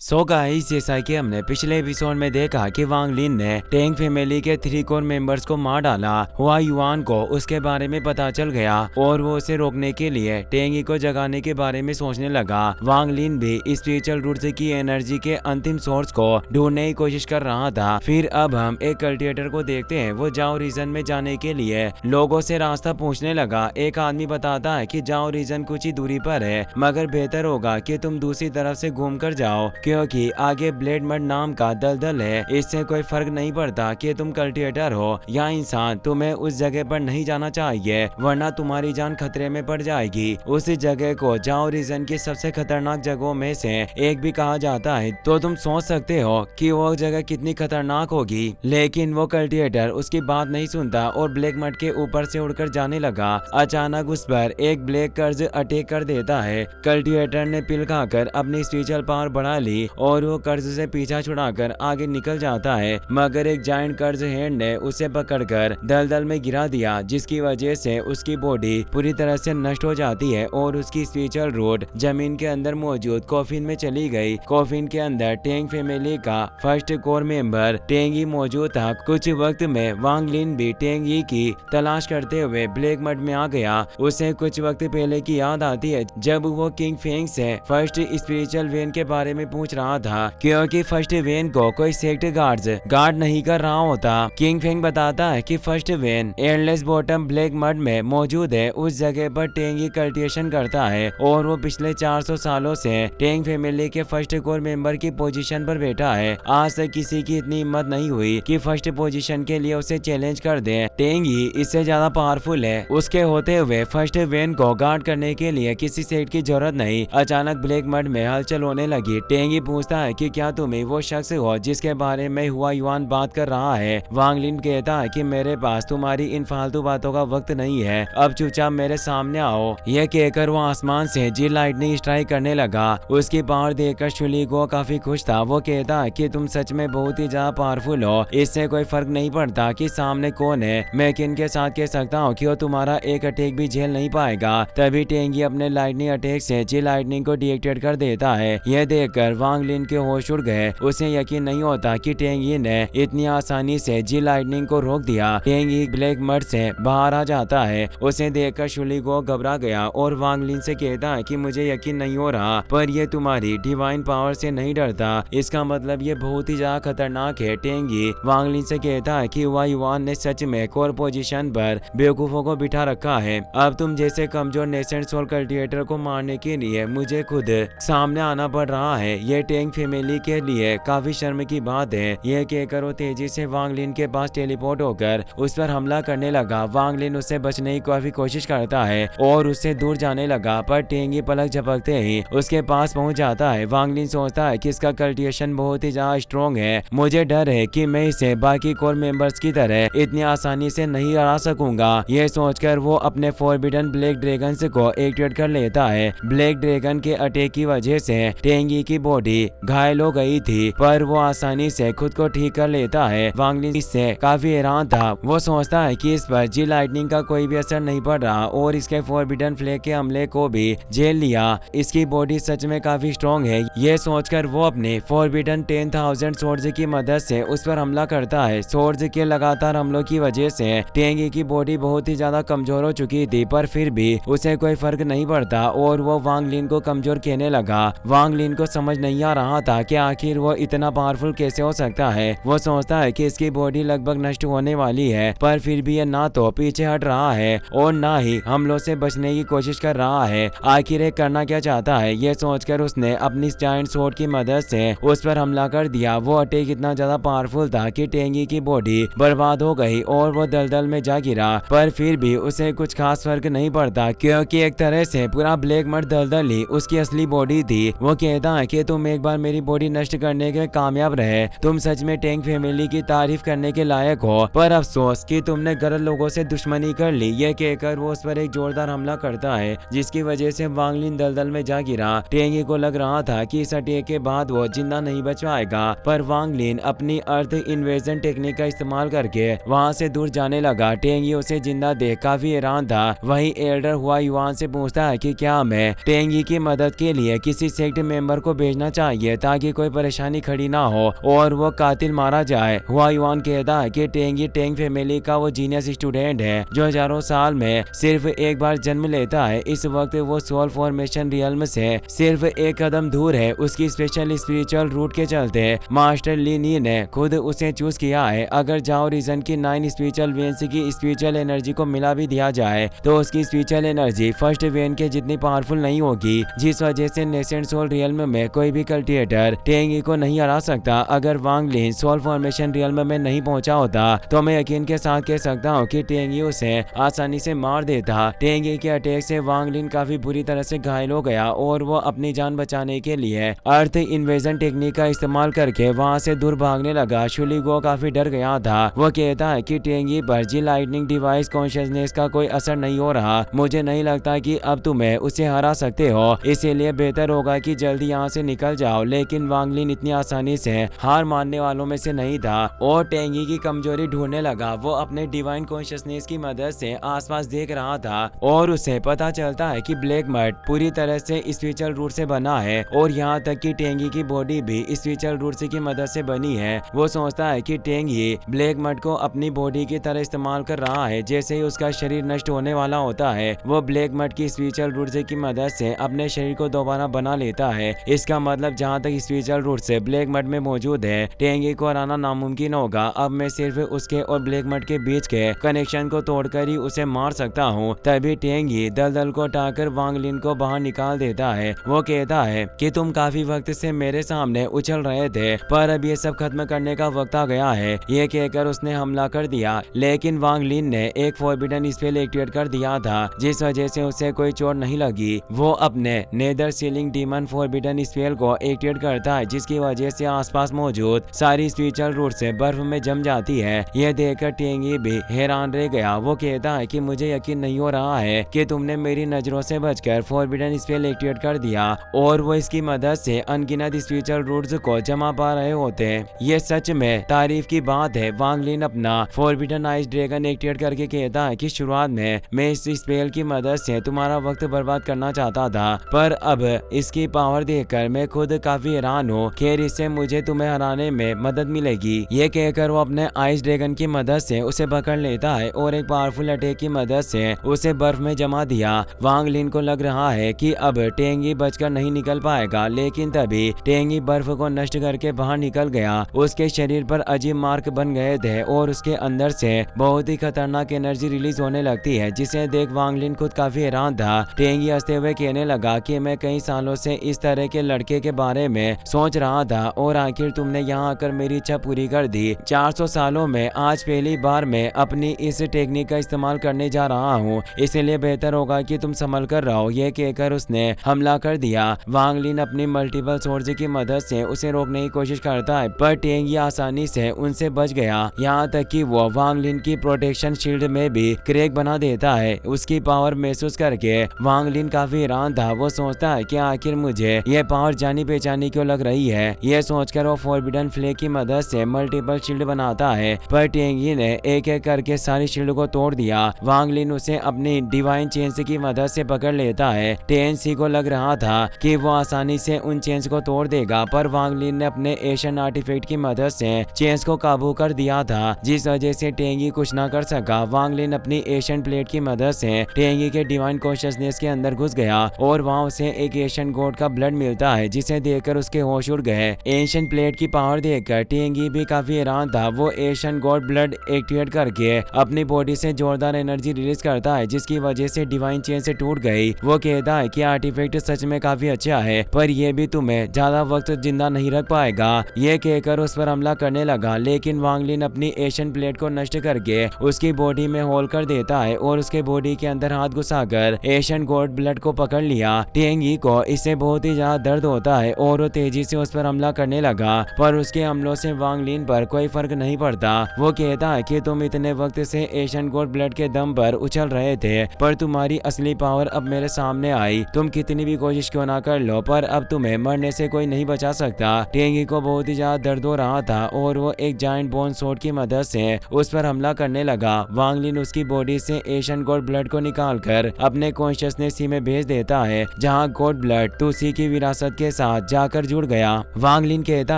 So guys, जैसा कि हमने पिछले एपिसोड में देखा कि वांग लिन ने टेंग फैमिली के 3 कोर मेंबर्स को मार डाला। हुआ युआन को उसके बारे में पता चल गया और वो उसे रोकने के लिए टेंगी को जगाने के बारे में सोचने लगा। वांग लिन भी स्पिरिचुअल रूट्स की एनर्जी के अंतिम सोर्स को ढूंढने की कोशिश कर रहा था। फिर अब हम एक कल्टिवेटर को देखते हैं। वो जाओ रीजन में जाने के लिए लोगों से रास्ता पूछने लगा। एक आदमी बताता है कि जाओ रीजन कुछ ही दूरी पर है, मगर बेहतर होगा कि तुम दूसरी तरफ से घूम कर जाओ, क्योंकि आगे ब्लेड मड नाम का दलदल है। इससे कोई फर्क नहीं पड़ता कि तुम कल्टिवेटर हो या इंसान, तुम्हें उस जगह पर नहीं जाना चाहिए, वरना तुम्हारी जान खतरे में पड़ जाएगी। उस जगह को जाओ रीजन की सबसे खतरनाक जगहों में से एक भी कहा जाता है, तो तुम सोच सकते हो कि वो जगह कितनी खतरनाक होगी। लेकिन वो कल्टिवेटर उसकी बात नहीं सुनता और ब्लैक मड के ऊपर से उड़कर जाने लगा। अचानक उस पर एक ब्लैक कर्ज अटैक कर देता है। कल्टिवेटर ने पिल खाकर अपनी स्पिरिचुअल पावर बढ़ा ली और वो कर्ज से पीछा छुड़ाकर आगे निकल जाता है, मगर एक जायंट कर्ज हैंड ने उसे पकड़कर दलदल में गिरा दिया, जिसकी वजह से उसकी बॉडी पूरी तरह से नष्ट हो जाती है और उसकी स्पिरिचुअल रूट जमीन के अंदर मौजूद कॉफिन में चली गई। कॉफिन के अंदर टेंग फैमिली का फर्स्ट कोर मेंबर टेंगी मौजूद था। कुछ वक्त में वांग लिन भी टेंगी की तलाश करते हुए ब्लैक मड में आ गया। उसे कुछ वक्त पहले की याद आती है जब वो किंग फेंग से फर्स्ट स्पिरिचुअल वेन के बारे में पूछ रहा था, क्योंकि फर्स्ट वेन को कोई सेक्ट गार्ड नहीं कर रहा होता। किंग फेंग बताता है कि first when airless bottom black mud में मौजूद है। उस जगह पर टेंगी कल्टिवेशन करता है और वो पिछले 400 सालों से टेंग फैमिली के फर्स्ट कोर मेंबर की पोजीशन पर बैठा है। आज तक किसी की इतनी हिम्मत नहीं हुई कि फर्स्ट पोजीशन के लिए उसे चैलेंज कर दे। टेंगी इससे ज्यादा पावरफुल है। उसके होते हुए फर्स्ट वेन को गार्ड करने के लिए किसी सेक्ट की जरूरत नहीं। अचानक ब्लैक मड में हलचल होने लगी। टेंगी पूछता है कि क्या तुम ही वो शख्स हो जिसके बारे में हुआ युआन बात कर रहा है। वांग लिन कहता है कि मेरे पास तुम्हारी इन फालतू बातों का वक्त नहीं है, अब चुपचाप मेरे सामने आओ। यह कहकर वो आसमान से जी लाइटनिंग स्ट्राइक करने लगा। उसकी पावर देखकर शुली को काफी खुश था। वो कहता है कि तुम सच में बहुत ही ज्यादा पावरफुल हो, इससे कोई फर्क नहीं पड़ता कि सामने कौन है। मैं किन के साथ कह सकता हूँ कि वो तुम्हारा एक अटैक भी झेल नहीं पाएगा। तभी टेंगी अपने लाइटनिंग अटैक से जी लाइटनिंग को डीएक्टिवेट कर देता है। यह देखकर वांग लिन के होश उड़ गए। उसे यकीन नहीं होता कि टेंगी ने इतनी आसानी से जी लाइटनिंग को रोक दिया। टेंगी ब्लैक मड से बाहर आ जाता है। उसे देखकर शुली को घबरा गया और वांग लिन से कहता है कि मुझे यकीन नहीं हो रहा, पर ये तुम्हारी डिवाइन पावर से नहीं डरता, इसका मतलब ये बहुत ही ज्यादा खतरनाक है। टेंगी वांग लिन से कहता है कि युआन ने सच में कोर पोजीशन पर बेवकूफों को बिठा रखा है। अब तुम जैसे कमजोर नेसेंट सोल कल्टिवेटर को मारने के लिए मुझे खुद सामने आना पड़ रहा है। ये टेंग फैमिली के लिए काफी शर्म की बात है। यह कहकर वो तेजी से वांग लिन के पास टेलीपोर्ट होकर उस पर हमला करने लगा। वांग लिन उससे बचने की काफी कोशिश करता है और उससे दूर जाने लगा, पर टेंगी पलक झपकते ही उसके पास पहुंच जाता है। वांग लिन सोचता है कि इसका कल्टिवेशन बहुत ही ज्यादा स्ट्रॉन्ग है। मुझे डर है कि मैं इसे बाकी कोर मेंबर्स की तरह इतनी आसानी से नहीं हरा सकूंगा। यह सोचकर वो अपने फॉरबिडन ब्लैक ड्रैगन को एक्टिवेट कर लेता है। ब्लैक ड्रैगन के अटैक की वजह से टेंगी की बॉडी घायल हो गई थी, पर वो आसानी से खुद को ठीक कर लेता है। वांग लिन इससे काफी हैरान था। वो सोचता है कि इस पर जी लाइटनिंग का कोई भी असर नहीं पड़ रहा और इसके फॉरबिडन फ्लेग के हमले को भी झेल लिया। इसकी बॉडी सच में काफी स्ट्रॉन्ग है। ये सोचकर वो अपने फॉरबिडन 10,000 सोर्ड्स की मदद से उस पर हमला करता है। सोर्ड्स के लगातार हमलों की वजह से टेंगी की बॉडी बहुत ही ज्यादा कमजोर हो चुकी थी, पर फिर भी उसे कोई फर्क नहीं पड़ता और वो वांग लिन को कमजोर कहने लगा। वांग लिन को समझ नहीं आ रहा था कि आखिर वो इतना पावरफुल कैसे हो सकता है। वो सोचता है कि इसकी बॉडी लगभग नष्ट होने वाली है, पर फिर भी ये ना तो पीछे हट रहा है और ना ही हमलों से बचने की कोशिश कर रहा है। आखिर ये करना क्या चाहता है, ये सोचकर उसने अपनी जायंट स्वॉर्ड की मदद से उस पर हमला कर दिया। वो अटैक इतना ज्यादा पावरफुल था कि टेंगी की बॉडी बर्बाद हो गई और वो दलदल में जा गिरा, पर फिर भी उसे कुछ खास फर्क नहीं पड़ता, क्योंकि एक तरह से पूरा ब्लैक मड दलदल ही उसकी असली बॉडी थी। वो कहता है कि तुम एक बार मेरी बॉडी नष्ट करने के कामयाब रहे, तुम सच में टेंग फैमिली की तारीफ करने के लायक हो, पर अफसोस कि तुमने गलत लोगों से दुश्मनी कर ली। ये कहकर वो उस पर एक जोरदार हमला करता है, जिसकी वजह से वांग लिन दलदल में जा गिरा। टेंगी को लग रहा था कि इस अटैक के बाद वो जिंदा नहीं बच पाएगा, पर वांग लिन अपनी अर्थ इन्वेजन टेक्निक का इस्तेमाल करके वहाँ से दूर जाने लगा। टेंगी उसे जिंदा देख काफी हैरान था। वहीं एल्डर हुआ युआन से पूछता है कि क्या मैं टेंगी की मदद के लिए किसी सेक्ट मेंबर को भेजना करना चाहिए ताकि कोई परेशानी खड़ी ना हो और वो कातिल मारा जाए। हुआ युआन कहता है कि टेंग टेंग फैमिली का वो जीनियस स्टूडेंट है जो हजारों साल में सिर्फ एक बार जन्म लेता है। इस वक्त वो सोल फॉर्मेशन रियल्म से सिर्फ एक कदम दूर है। उसकी स्पेशल स्पिरिचुअल रूट के चलते मास्टर ली नी ने खुद उसे चूज किया है। अगर जाओ रीजन की 9 स्पिरिचुअल वेन्स की स्पिरिचुअल एनर्जी को मिला भी दिया जाए तो उसकी स्पिरिचुअल एनर्जी फर्स्ट वेन के जितनी पावरफुल नहीं होगी, जिस वजह से नेसेंट सोल रियल्म में कोई भी कल्टिवेटर टेंगी को नहीं हरा सकता। अगर वांग लिन सोल फॉर्मेशन रियल्म में नहीं पहुंचा होता तो मैं यकीन के साथ कह सकता हूं कि टेंगी उसे आसानी से मार देता। टेंगी के अटैक से वांग लिन काफी बुरी तरह से घायल हो गया और वो अपनी जान बचाने के लिए अर्थ इन्वेजन टेक्निक का इस्तेमाल करके वहां से दूर भागने लगा। शुलिगो काफी डर गया था। वो कहता है कि टेंगी पर जी लाइटनिंग डिवाइस कॉन्शियसनेस का कोई असर नहीं हो रहा। मुझे नहीं लगता कि अब तुम्हें उसे हरा सकते हो, इसीलिए बेहतर होगा कि जल्दी यहाँ से निकल जाओ। लेकिन वांग लिन इतनी आसानी से हार मानने वालों में से नहीं था और टेंगी की कमजोरी ढूंढने लगा। वो अपने डिवाइन कॉन्शियसनेस की मदद से आसपास देख रहा था और उसे पता चलता है कि ब्लैक मड पूरी तरह से स्पिरिचुअल रूट से बना है और यहाँ तक कि टेंगी की बॉडी भी स्पिरिचुअल रूट से की मदद से बनी है। वो सोचता है कि टेंगी ब्लैक मड को अपनी बॉडी की तरह इस्तेमाल कर रहा है। जैसे ही उसका शरीर नष्ट होने वाला होता है वो ब्लैक मड की स्पिरिचुअल रूट से की मदद से अपने शरीर को दोबारा बना लेता है। इसका मतलब जहाँ तक स्पिरिचुअल रूट से ब्लैक मड में मौजूद है टेंगी को हराना नामुमकिन होगा। अब मैं सिर्फ उसके और ब्लैक मड के बीच के कनेक्शन को तोड़कर ही उसे मार सकता हूँ। तभी टेंगी दलदल को हटाकर वांग लिन को बाहर निकाल देता है। वो कहता है कि तुम काफी वक्त से मेरे सामने उछल रहे थे पर अब ये सब खत्म करने का वक्त आ गया है। ये कहकर उसने हमला कर दिया, लेकिन वांग लिन ने एक फॉरबिडन स्पेल एक्टिवेट कर दिया था जिस वजह से उसे कोई चोट नहीं लगी। वो अपने nether sealing demon forbidden spell को एक्टिवेट करता है जिसकी वजह से आसपास मौजूद सारी स्पिरिचुअल रूट से बर्फ में जम जाती है। यह देखकर टेंगी भी हैरान रह गया। वो कहता है कि मुझे यकीन नहीं हो रहा है कि तुमने मेरी नजरों से बचकर फॉरबिडन स्पेल एक्टिवेट कर दिया और वो इसकी मदद से अनगिनत स्पिरिचुअल रूट्स को जमा पा रहे होते हैं। ये सच में तारीफ की बात है। वांग लिन अपना फॉरबिडन आइस ड्रैगन एक्टिवेट करके कहता है कि शुरुआत में मैं इस स्पेल की मदद से तुम्हारा वक्त बर्बाद करना चाहता था पर अब इसकी पावर देखकर मैं खुद काफी हैरान हूँ। खैर इससे मुझे तुम्हें हराने में मदद मिलेगी। ये कहकर वो अपने आइस ड्रैगन की मदद से उसे पकड़ लेता है और एक पावरफुल अटैक की मदद से उसे बर्फ में जमा दिया। वांग लिन को लग रहा है कि अब टेंगी बचकर नहीं निकल पाएगा, लेकिन तभी टेंगी बर्फ को नष्ट करके बाहर निकल गया। उसके शरीर पर अजीब मार्क बन गए थे और उसके अंदर से बहुत ही खतरनाक एनर्जी रिलीज होने लगती है जिसे देख वांग लिन खुद काफी हैरान था। टेंगी हंसते हुए कहने लगा कि मैं कई सालों से इस तरह के लड़के के बारे में सोच रहा था और आखिर तुमने यहाँ आकर मेरी इच्छा पूरी कर दी। 400 सालों में आज पहली बार मैं अपनी इस टेक्निक का इस्तेमाल करने जा रहा हूँ, इसलिए बेहतर होगा कि तुम संभल कर रहो। ये कहकर उसने हमला कर दिया। वांग लिन अपनी मल्टीपल सोर्स की मदद से उसे रोकने की कोशिश करता है पर टेंगी आसानी से उनसे बच गया। यहाँ तक कि वो वांग लिन की प्रोटेक्शन शील्ड में भी क्रैक बना देता है। उसकी पावर महसूस करके वांग लिन काफी हैरान था। वो सोचता है कि आखिर मुझे ये पावर जानी पहचानी क्यों लग रही है। ये सोचकर वो फॉरबिडन फ्लेग की मदद से मल्टीपल शील्ड बनाता है पर टेंगी ने एक एक करके सारी शील्ड को तोड़ दिया। वांग लिन उसे अपनी डिवाइन चेन्स की मदद से पकड़ लेता है। टेंसी को लग रहा था कि वो आसानी से उन चेन्स को तोड़ देगा पर वांग लिन ने अपने एशियन आर्टिफैक्ट की मदद से चेन्स को काबू कर दिया था जिस वजह से टेंगी कुछ ना कर सका। वांग लिन अपनी एशियन प्लेट की मदद से टेंगी के डिवाइन कॉन्शियसनेस के अंदर घुस गया और वहाँ उसे एक एशियन गॉड का ब्लड मिलता है जिसे देखकर उसके होश उड़ गए। एशियन प्लेट की पावर देखकर टेंगी भी काफी हैरान था। वो एशियन गॉड ब्लड एक्टिवेट करके अपनी बॉडी से जोरदार एनर्जी रिलीज करता है जिसकी वजह से डिवाइन चेन से टूट गई। वो कहता है कि आर्टिफैक्ट सच में काफी अच्छा है पर यह भी तुम्हें ज्यादा वक्त जिंदा नहीं रख पाएगा। ये कहकर उस पर हमला करने लगा, लेकिन वांग लिन अपनी एशियन प्लेट को नष्ट करके उसकी बॉडी में होल कर देता है और उसके बॉडी के अंदर हाथ घुसाकर एशियन गॉड ब्लड को पकड़ लिया। टेंगी को इससे बहुत ही ज्यादा दर्द होता है और वो तेजी से उस पर हमला करने लगा पर उसके हमलों से वांग लिन पर कोई फर्क नहीं पड़ता। वो कहता है कि तुम इतने वक्त से एशियन गॉड ब्लड के दम पर उछल रहे थे पर तुम्हारी असली पावर अब मेरे सामने आई। तुम कितनी भी कोशिश क्यों ना कर लो पर अब तुम्हें मरने से कोई नहीं बचा सकता। टेंगी को बहुत ही ज्यादा दर्द हो रहा था और वो एक जायंट बोन सोर्ड की मदद से उस पर हमला करने लगा। वांग लिन उसकी बॉडी से एशियन गॉड ब्लड को निकालकर अपने कॉन्शियसनेस में भेज देता है जहाँ गॉड ब्लड तुसी की विरासत के साथ जाकर जुड़ गया। वांग लिन कहता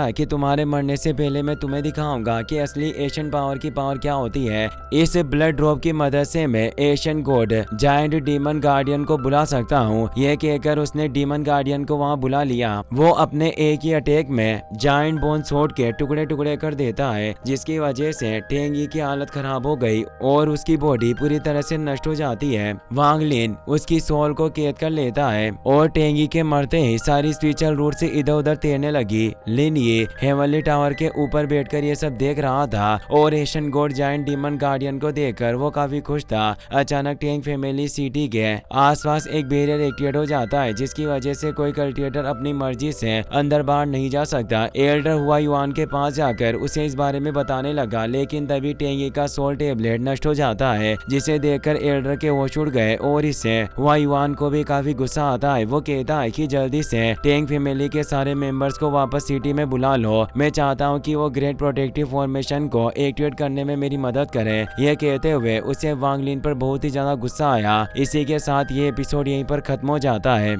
है कि तुम्हारे मरने से पहले मैं तुम्हें दिखाऊंगा कि असली एशियन पावर की पावर क्या होती है। इस ब्लड ड्रॉप की मदद से मैं Asian God giant demon guardian को बुला सकता हूँ। यह कहकर उसने डीमन गार्डियन को वहाँ बुला लिया। वो अपने एक ही अटैक में जायंट बोन स्वॉर्ड के टुकड़े टुकड़े कर देता है, जिसकी वजह से टेंग यी की हालत खराब हो गई और उसकी बॉडी पूरी तरह से नष्ट हो जाती है। वांग लिन उसकी सोल को कैद कर लेता है और टेंग यी के मरते ही सारी स्पिरिचुअल रूट से इधर उधर तैरने लगी। लिन ये हेवनली टावर के ऊपर बैठकर ये सब देख रहा था और Asian God giant demon guardian को देखकर वो काफी खुश था। अचानक टेंग फैमिली सिटी के आसपास एक बैरियर एक्टिवेट हो जाता है, जिसकी वजह से कोई कल्टिवेटर अपनी मर्जी से अंदर बाहर नहीं जा सकता। एल्डर हुआ युआन के पास जाकर उसे इस बारे में बताने लगा, लेकिन तभी टेंग यी का सोल टेबलेट नष्ट हो जाता है, जिसे देखकर एल्डर के होश उड़ गए और इससे हुआ युआन को भी काफी गुस्सा आता है। वो कहता है कि जल्दी से टेंग फैमिली के सारे मेंबर्स को वापस सिटी में बुला लो। मैं चाहता हूँ कि वो ग्रेट प्रोटेक्टिव फॉर्मेशन को एक्टिवेट करने में मेरी मदद करें। यह कहते हुए उसे वांग लिन पर बहुत ही ज्यादा गुस्सा आया। इसी के साथ ये एपिसोड यहीं पर खत्म हो जाता है।